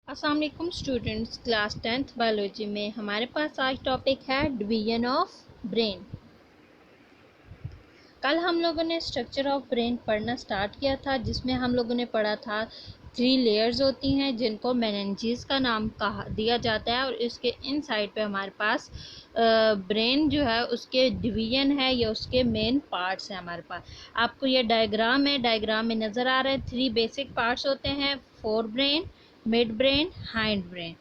अस्सलाम वालेकुम students. Class 10th biology में हमारे पास आज टॉपिक है डिवीजन ऑफ ब्रेन। कल हम लोगों ने स्ट्रक्चर ऑफ ब्रेन पढ़ना स्टार्ट किया था, जिसमें हम लोगों ने पढ़ा था 3 लेयर्स होती हैं जिनको मेनिंजेस का नाम कहा दिया जाता है, और इसके इन साइड पे हमारे पास ब्रेन जो है उसके डिवीजन है या उसके मेन पार्ट्स हैं हमारे पास। आपको ये डायग्राम है, डायग्राम में नज़र आ रहे हैं 3 बेसिक पार्ट्स होते हैं, fore brain, mid brain, hind brain.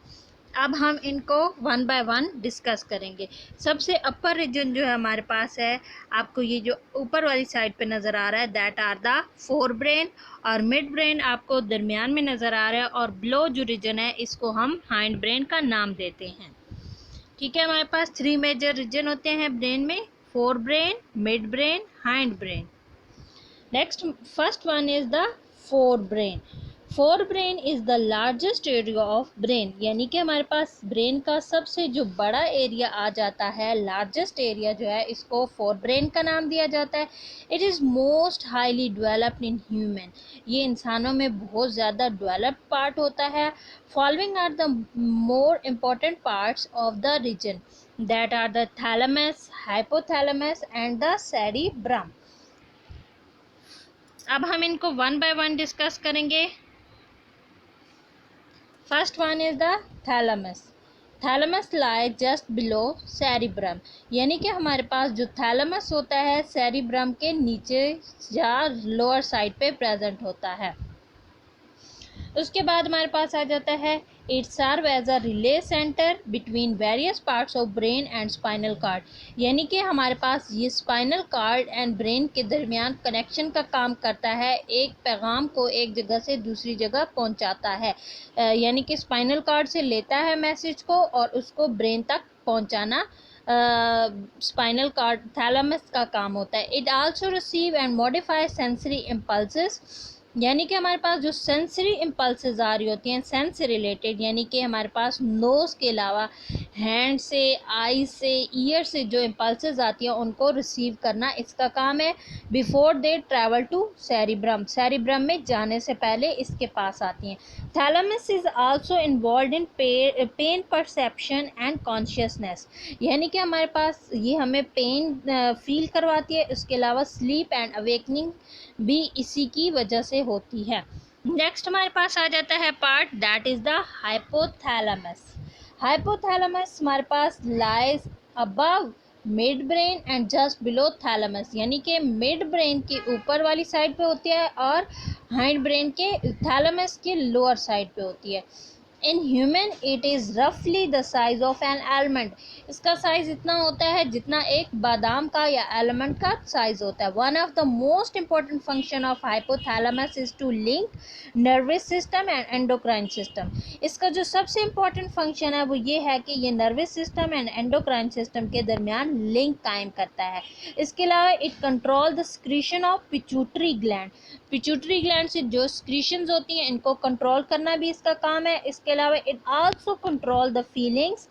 अब हम इनको वन बाय वन डिस्कस करेंगे। सबसे अपर रीजन जो है हमारे पास है, आपको ये जो ऊपर वाली साइड पे नज़र आ रहा है, that are the fore brain, और मिड ब्रेन आपको दरमियान में नज़र आ रहा है, और बिलो जो रीजन है इसको हम हाइंड ब्रेन का नाम देते हैं। ठीक है, हमारे पास 3 मेजर रीजन होते हैं ब्रेन में, fore brain, mid brain, hind brain. Next, first one is the fore brain. Fore brain is the largest area of brain, यानी कि हमारे पास ब्रेन का सबसे जो बड़ा एरिया आ जाता है, लार्जेस्ट एरिया जो है, इसको फोर ब्रेन का नाम दिया जाता है। It is most highly developed in human, ये इंसानों में बहुत ज़्यादा डेवलप्ड पार्ट होता है। Following are the more important parts of the region, that are the thalamus, hypothalamus and the cerebrum. अब हम इनको वन बाय वन डिस्कस करेंगे। First one is the thalamus. Thalamus lie just below cerebrum, यानी कि हमारे पास जो thalamus होता है सेरिब्रम के नीचे या लोअर साइड पे प्रेजेंट होता है। उसके बाद हमारे पास आ जाता है, it serve as a relay centre between various parts of brain and spinal cord, यानी कि हमारे पास ये स्पाइनल कार्ड एंड ब्रेन के दरमियान कनेक्शन का काम करता है, एक पैगाम को एक जगह से दूसरी जगह पहुंचाता है, यानी कि स्पाइनल कार्ड से लेता है मैसेज को और उसको ब्रेन तक पहुंचाना स्पाइनल कार्ड थैलेमस का काम होता है। It also receive and modify sensory impulses, यानी कि हमारे पास जो सेंसरी इम्पल्सेस आ रही होती हैं सेंस रिलेटेड, यानी कि हमारे पास नोज़ के अलावा हैंड से, आई से, ईयर से जो इम्पल्सेस आती हैं उनको रिसीव करना इसका काम है, before they travel to cerebrum, cerebrum में जाने से पहले इसके पास आती हैं। Thalamus is also involve in pain perception and consciousness, यानी कि हमारे पास ये हमें पेन फील करवाती है, उसके अलावा स्लीप एंड अवेकनिंग भी इसी की वजह से होती है। नेक्स्ट हमारे पास आ जाता है part, that is the hypothalamus. Hypothalamus हमारे पास lies above mid brain and just below thalamus, यानी कि मिड ब्रेन के ऊपर वाली साइड पे होती है और हाइंड ब्रेन के थैलेमस के लोअर साइड पे होती है। इन ह्यूमन इट इज़ रफली the size of an almond, इसका साइज इतना होता है जितना एक बादाम का या एलमंड का साइज होता है। One of the most important function of hypothalamus is to link nervous system and endocrine system, इसका जो सबसे इम्पॉर्टेंट फंक्शन है वो ये है कि ये nervous system and endocrine system के दरमियान लिंक कायम करता है। इसके अलावा it control the secretion of pituitary gland, pituitary gland से जो स्क्रीशंस होती हैं इनको कंट्रोल करना भी इसका काम है। इसके अलावा it also control the feelings,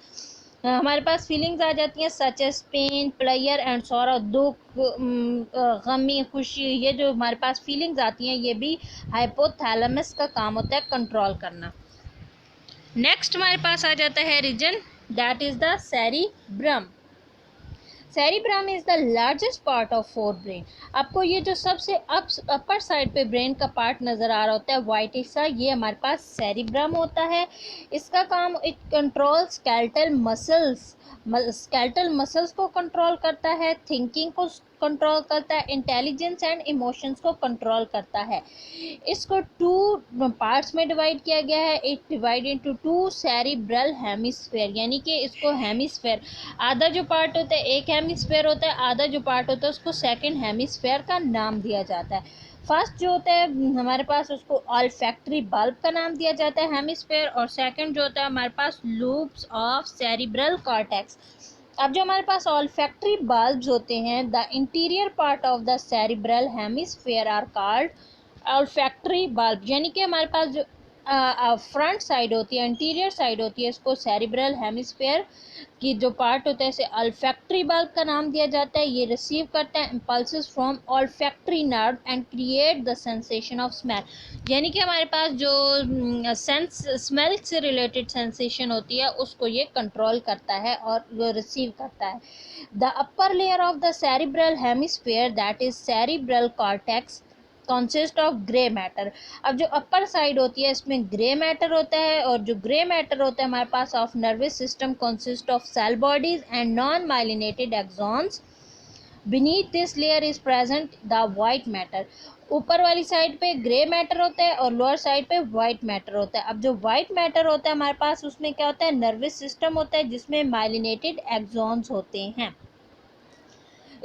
हमारे पास फीलिंग्स आ जाती हैं such as pain, player and sorrow, दुख, गमी, खुशी, ये जो हमारे पास फीलिंग्स आती हैं ये भी हाइपोथैलेमस का काम होता है कंट्रोल करना। नेक्स्ट हमारे पास आ जाता है region, that is the cerebrum. Cerebrum is the largest part of fore brain, आपको ये जो सबसे अपर साइड पे ब्रेन का पार्ट नज़र आ रहा होता है वाइट सा, ये हमारे पास सेरिब्रम होता है। इसका काम, it control skeletal muscles, skeletal muscles को कंट्रोल करता है, थिंकिंग को कंट्रोल करता है, इंटेलिजेंस एंड इमोशंस को कंट्रोल करता है। इसको 2 पार्ट्स में डिवाइड किया गया है, it divide into 2 cerebral hemisphere, यानी कि इसको हेमिस्फेयर, आधा जो पार्ट होता है एक हेमिस्फेयर होता है, आधा जो पार्ट होता है उसको सेकंड हेमिस्फेयर का नाम दिया जाता है। फर्स्ट जो होता है हमारे पास उसको ऑल्फैक्टरी बल्ब का नाम दिया जाता है हेमिस्फेयर, और सेकंड जो होता है हमारे पास लूप्स ऑफ सेरिब्रल कॉर्टेक्स। अब जो हमारे पास ऑल्फैक्टरी बल्ब्स होते हैं, the interior part of the cerebral hemisphere are called olfactory bulb, यानी कि हमारे पास जो फ्रंट साइड होती है, एंटीरियर साइड होती है, इसको सेरिब्रल हेमिस्फीयर की जो पार्ट होता है इसे अल्फैक्टरी बल्ब का नाम दिया जाता है। ये रिसीव करता है impulses from olfactory nerve and create the sensation of smell. यानी कि हमारे पास जो स्मेल से रिलेटेड सेंसेशन होती है उसको ये कंट्रोल करता है और वो रिसीव करता है। The upper layer of the cerebral hemisphere that is cerebral cortex consist of grey matter. अब जो अपर साइड होती है इसमें ग्रे मैटर होता है, और जो ग्रे मैटर होता है हमारे पास of nervous system consist of cell bodies and non myelinated axons. Beneath this layer is present the white matter. ऊपर वाली साइड पे ग्रे मैटर होता है और लोअर साइड पे वाइट मैटर होता है। अब जो वाइट मैटर होता है हमारे पास उसमें क्या होता है, नर्वस सिस्टम होता है जिसमें माइलिनेटेड एक्सॉन्स होते हैं।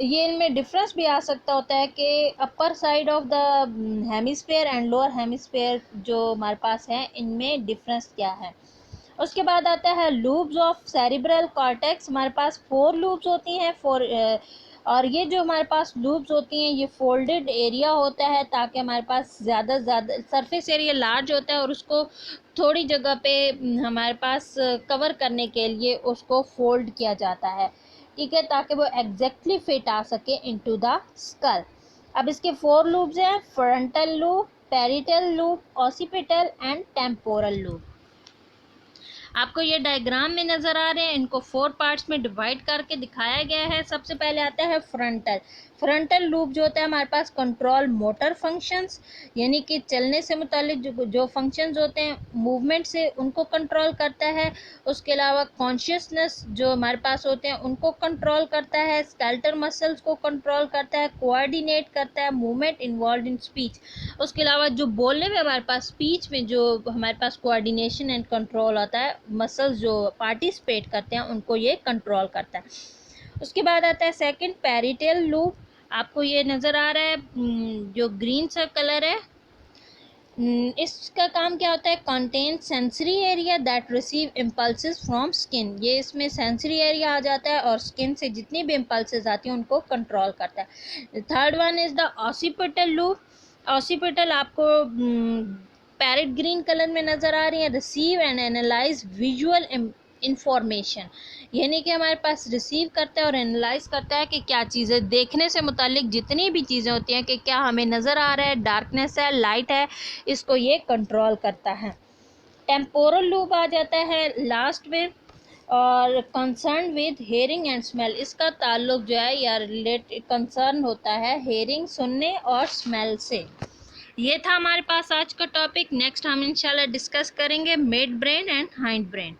ये इनमें डिफरेंस भी आ सकता होता है कि upper side of the hemisphere and lower hemisphere जो हमारे पास है इनमें डिफरेंस क्या है। उसके बाद आता है लूब्स ऑफ सेरिब्रल कॉर्टेक्स। हमारे पास 4 लूब्स होती हैं, और ये जो हमारे पास लूब्स होती हैं ये फोल्डेड एरिया होता है ताकि हमारे पास ज़्यादा सरफेस एरिया लार्ज होता है और उसको थोड़ी जगह पे हमारे पास कवर करने के लिए उसको फोल्ड किया जाता है, ठीक है, ताकि वो एग्जैक्टली फिट आ सके इनटू द स्कल। अब इसके 4 लूब्स हैं, frontal lube, parietal lube, occipital and temporal lube. आपको ये डायग्राम में नज़र आ रहे हैं, इनको 4 पार्ट्स में डिवाइड करके दिखाया गया है। सबसे पहले आता है फ्रंटल। फ्रंटल लूब जो होता है हमारे पास कंट्रोल मोटर फंक्शंस, यानी कि चलने से मुतालिक जो फंक्शंस होते हैं मूवमेंट से उनको कंट्रोल करता है। उसके अलावा कॉन्शियसनेस जो हमारे पास होते हैं उनको कंट्रोल करता है, स्केलेटल मसल्स को कंट्रोल करता है, कोऑर्डिनेट करता है, मूवमेंट इन्वॉल्व इन स्पीच। उसके अलावा जो बोलने में हमारे पास स्पीच में जो हमारे पास कोऑर्डिनेशन एंड कंट्रोल होता है, मसल्स जो पार्टिसिपेट करते हैं उनको ये कंट्रोल करता है। उसके बाद आता है सेकंड पैरिटल लूप। आपको ये नज़र आ रहा है जो ग्रीन सा कलर है, इसका काम क्या होता है, contain sensory area that receive impulses from skin. ये इसमें सेंसरी एरिया आ जाता है और स्किन से जितनी भी इम्पल्सेस आती हैं उनको कंट्रोल करता है। Third one is the occipital loop. Occipital आपको पैरेट ग्रीन कलर में नज़र आ रही है। Receive and analyse visual information, यानी कि हमारे पास रिसीव करता है और एनालाइज करता है कि क्या चीज़ें देखने से मुतालिक जितनी भी चीज़ें होती हैं कि क्या हमें नज़र आ रहा है, डार्कनेस है, लाइट है, इसको ये कंट्रोल करता है। टेम्पोरल लूप आ जाता है लास्ट में और concern with hearing and smell. इसका ताल्लुक जो है या रिलेटेड कंसर्न होता है हेयरिंग सुनने और स्मेल से। ये था हमारे पास आज का टॉपिक। नेक्स्ट हम इंशाल्लाह डिस्कस करेंगे mid brain and hind brain.